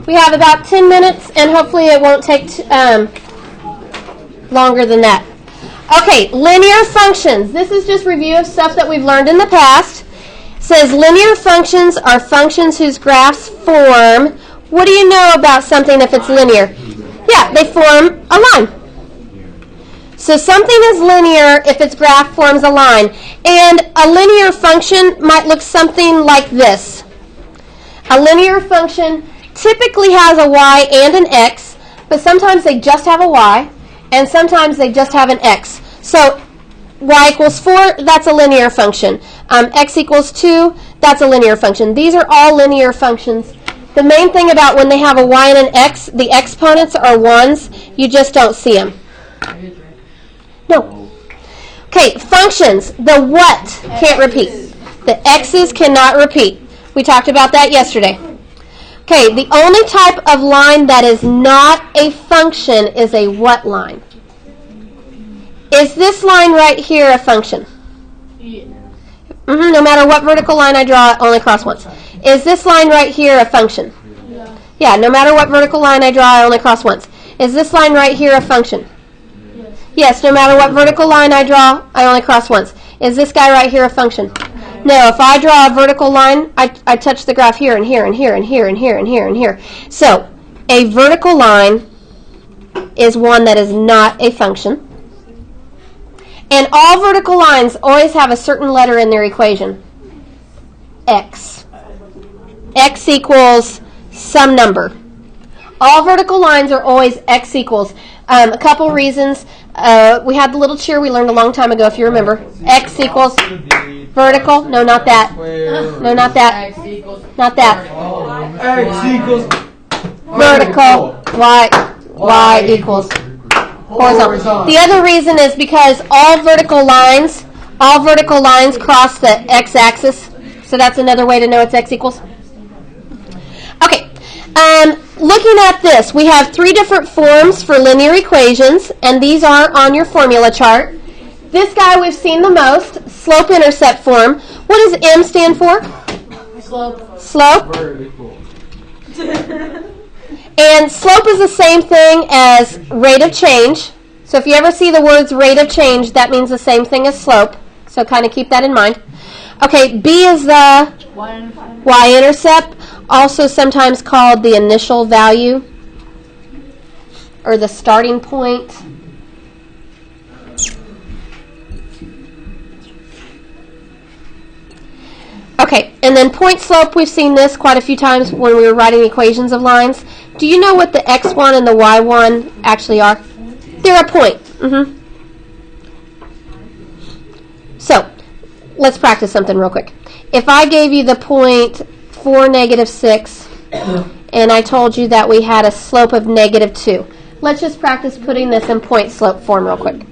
We have about 10 minutes, and hopefully it won't take longer than that. Okay, linear functions. This is just review of stuff that we've learned in the past. It says linear functions are functions whose graphs form. What do you know about something if it's linear? Yeah, they form a line. So something is linear if its graph forms a line. And a linear function might look something like this. A linear function typically has a y and an x, but sometimes they just have a y, and sometimes they just have an x. So y equals 4, that's a linear function. X equals 2, that's a linear function. These are all linear functions. The main thing about when they have a y and an x, the exponents are 1s. You just don't see them. No. Okay, functions. The what can't repeat. The x's cannot repeat. We talked about that yesterday. Okay, the only type of line that is not a function is a what line? Is this line right here a function? Yeah. No matter what vertical line I draw, it only cross once. Is this line right here a function? Yeah. Yeah, no matter what vertical line I draw, I only cross once. Is this line right here a function? Yes. Yes, no matter what vertical line I draw, I only cross once. Is this guy right here a function? No, if I draw a vertical line, I touch the graph here and here and here and here and here and here and here. So, a vertical line is one that is not a function. And all vertical lines always have a certain letter in their equation. X. X equals some number. All vertical lines are always x equals. A couple reasons. We had the little cheer we learned a long time ago, if you remember. X equals vertical. No, not that. No, not that. Not that. X equals vertical. Y equals horizontal. The other reason is because all vertical lines cross the x-axis. So that's another way to know it's x equals. Okay. Looking at this, we have 3 different forms for linear equations, and these are on your formula chart. This guy we've seen the most, slope-intercept form. What does M stand for? Slope. Slope. And slope is the same thing as rate of change. So if you ever see the words rate of change, that means the same thing as slope. So kind of keep that in mind. Okay, B is the y-intercept, also sometimes called the initial value or the starting point. Okay, and then point slope, we've seen this quite a few times when we were writing equations of lines. Do you know what the x1 and the y1 actually are? They're a point. So, let's practice something real quick. If I gave you the point 4, -6, and I told you that we had a slope of -2, let's just practice putting this in point slope form real quick.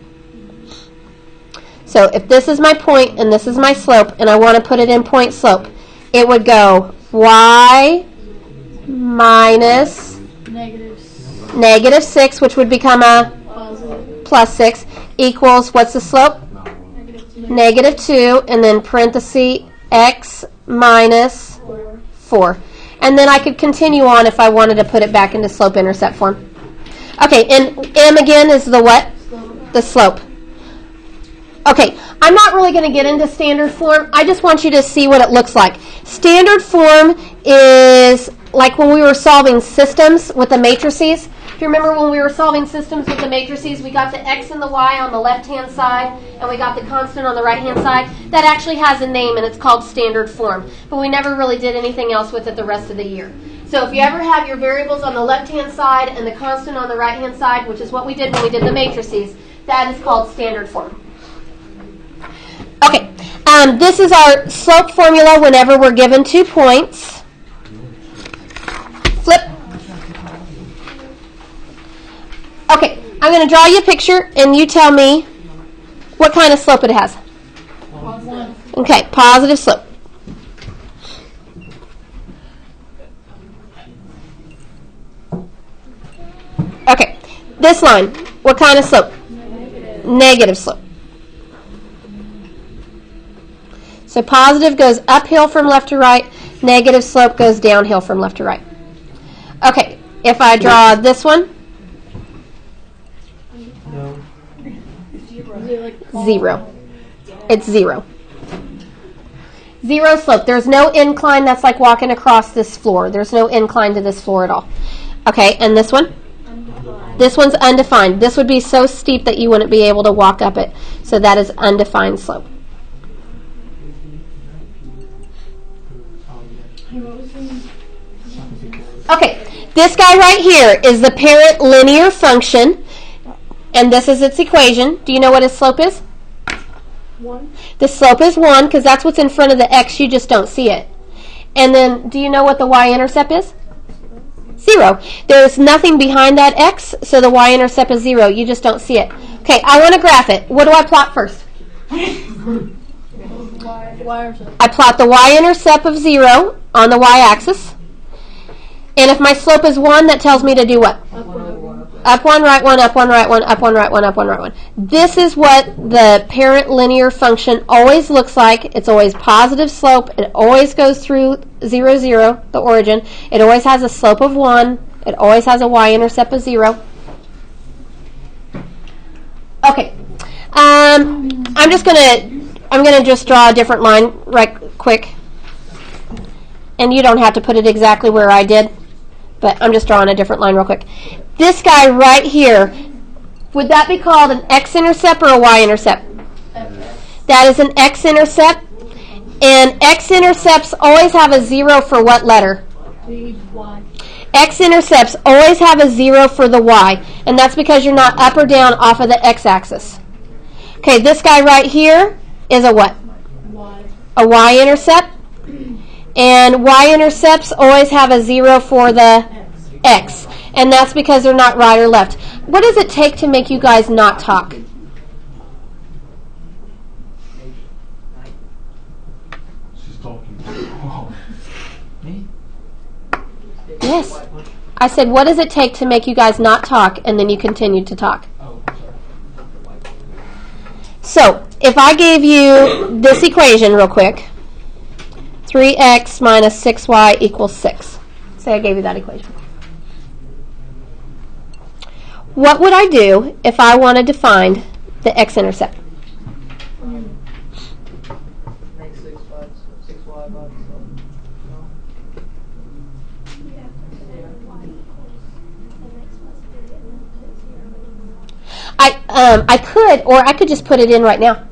So if this is my point and this is my slope, and I want to put it in point slope, it would go y minus -6, which would become a +6, equals, what's the slope? -2, and then parenthesis x minus 4. And then I could continue on if I wanted to put it back into slope-intercept form. Okay, and M again is the what? The slope. Okay, I'm not really going to get into standard form. I just want you to see what it looks like. Standard form is like when we were solving systems with the matrices. Do you remember when we were solving systems with the matrices, we got the x and the y on the left-hand side, and we got the constant on the right-hand side? That actually has a name, and it's called standard form. But we never really did anything else with it the rest of the year. So if you ever have your variables on the left-hand side and the constant on the right-hand side, which is what we did when we did the matrices, that is called standard form. Okay, this is our slope formula whenever we're given 2 points. Flip. Okay, I'm going to draw you a picture, and you tell me what kind of slope it has. Okay, positive slope. Okay, this line, what kind of slope? Negative slope. So positive goes uphill from left to right. Negative slope goes downhill from left to right. Okay, if I draw this one, No. 0. It's 0. 0 slope. There's no incline. That's like walking across this floor. There's no incline to this floor at all. Okay, and this one? This one's undefined. This would be so steep that you wouldn't be able to walk up it. So that is undefined slope. Okay, this guy right here is the parent linear function, and this is its equation. Do you know what its slope is? 1. The slope is 1 because that's what's in front of the x. You just don't see it. And then, do you know what the y-intercept is? 0. There's nothing behind that x, so the y-intercept is 0. You just don't see it. Okay, I want to graph it. What do I plot first? I plot the y-intercept of 0 on the y-axis. And if my slope is 1, that tells me to do what? Up 1, right 1, up 1, right 1, up 1, right 1, up 1, right 1. This is what the parent linear function always looks like. It's always positive slope. It always goes through 0, 0, the origin. It always has a slope of 1. It always has a y-intercept of 0. Okay. I'm gonna just draw a different line right quick. And you don't have to put it exactly where I did, but I'm just drawing a different line real quick. This guy right here, would that be called an x-intercept or a y-intercept? That is an x-intercept, and x-intercepts always have a 0 for what letter? X-intercepts always have a 0 for the y, and that's because you're not up or down off of the x-axis. Okay, this guy right here is a what? A y-intercept. And y-intercepts always have a 0 for the x. And that's because they're not right or left. What does it take to make you guys not talk? She's talking. Me? Yes. I said, what does it take to make you guys not talk? And then you continued to talk. Oh, sorry. So, if I gave you this equation real quick, 3x minus 6y equals 6. Say I gave you that equation. What would I do if I wanted to find the x-intercept? Make 6y by I could, or I could just put it in right now.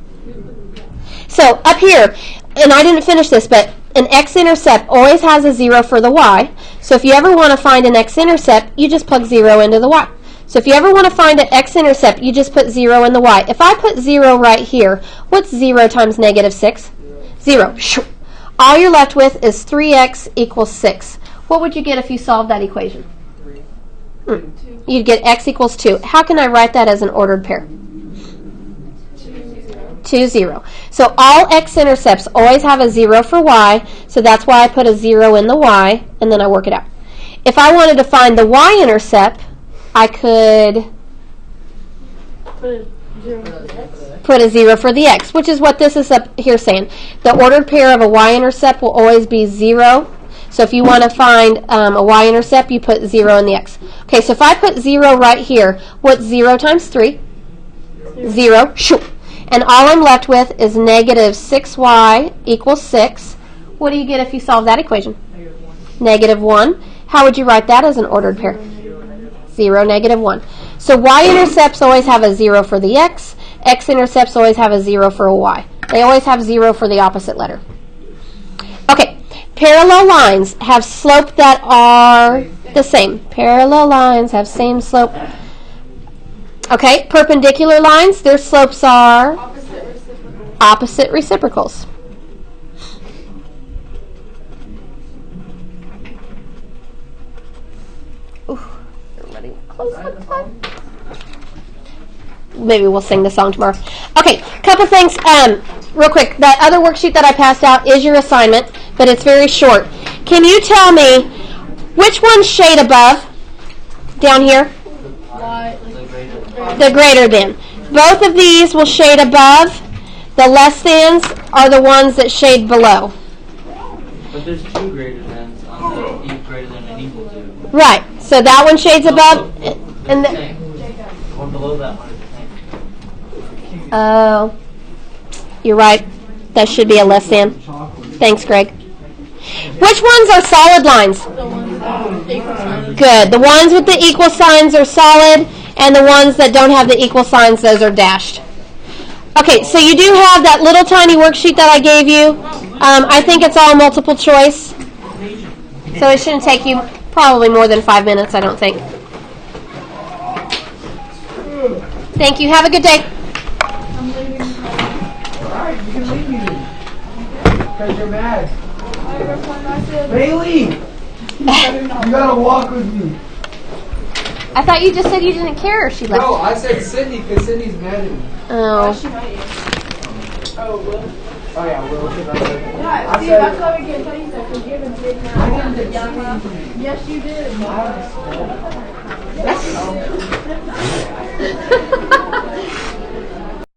So up here, and I didn't finish this, but an x-intercept always has a 0 for the y. So if you ever want to find an x-intercept, you just plug 0 into the y. So if you ever want to find an x-intercept, you just put 0 in the y. If I put 0 right here, what's 0 times negative 6? 0. All you're left with is 3x equals 6. What would you get if you solved that equation? 3. You'd get x equals 2. How can I write that as an ordered pair? 2, 0. So all x-intercepts always have a 0 for y, so that's why I put a 0 in the y, and then I work it out. If I wanted to find the y-intercept, I could put a 0 for the x, which is what this is up here saying. The ordered pair of a y-intercept will always be 0. So if you want to find a y-intercept, you put 0 in the x. Okay, so if I put 0 right here, what's 0 times 3? 0. Shoo. And all I'm left with is negative 6y equals 6. What do you get if you solve that equation? Negative 1. How would you write that as an ordered pair? 0, negative 1. So y-intercepts always have a 0 for the x. X-intercepts always have a 0 for a y. They always have 0 for the opposite letter. Okay, parallel lines have slope that are the same. Parallel lines have same slope. Okay, perpendicular lines, their slopes are opposite reciprocals. Ooh, everybody close one time. Maybe we'll sing the song tomorrow. Okay, couple things real quick. That other worksheet that I passed out is your assignment, but it's very short. Can you tell me which one's shade above down here? The greater than. Both of these will shade above. The less thans are the ones that shade below. But there's two greater than's on the greater than and equal to. Right. So that one shades above, and The the, same. The one below that one is the same. oh, you're right. That should be a less than. Thanks, Greg. Which ones are solid lines? The ones that equal signs. Good. The ones with the equal signs are solid, and the ones that don't have the equal signs, those are dashed. Okay, so you do have that little tiny worksheet that I gave you. I think it's all multiple choice, so it shouldn't take you probably more than 5 minutes, I don't think. Thank you. Have a good day. I'm leaving. Alright, you can leave me then. Because you're mad. I gotta find myself. Bailey! You gotta walk with me. I thought you just said you didn't care if she left. No, I said Sydney because Sydney's mad at me. Oh. Oh, well. Oh yeah, well, because I said Yeah, I see, said- that's why we get things that forgive and take now. Yes, you did. That's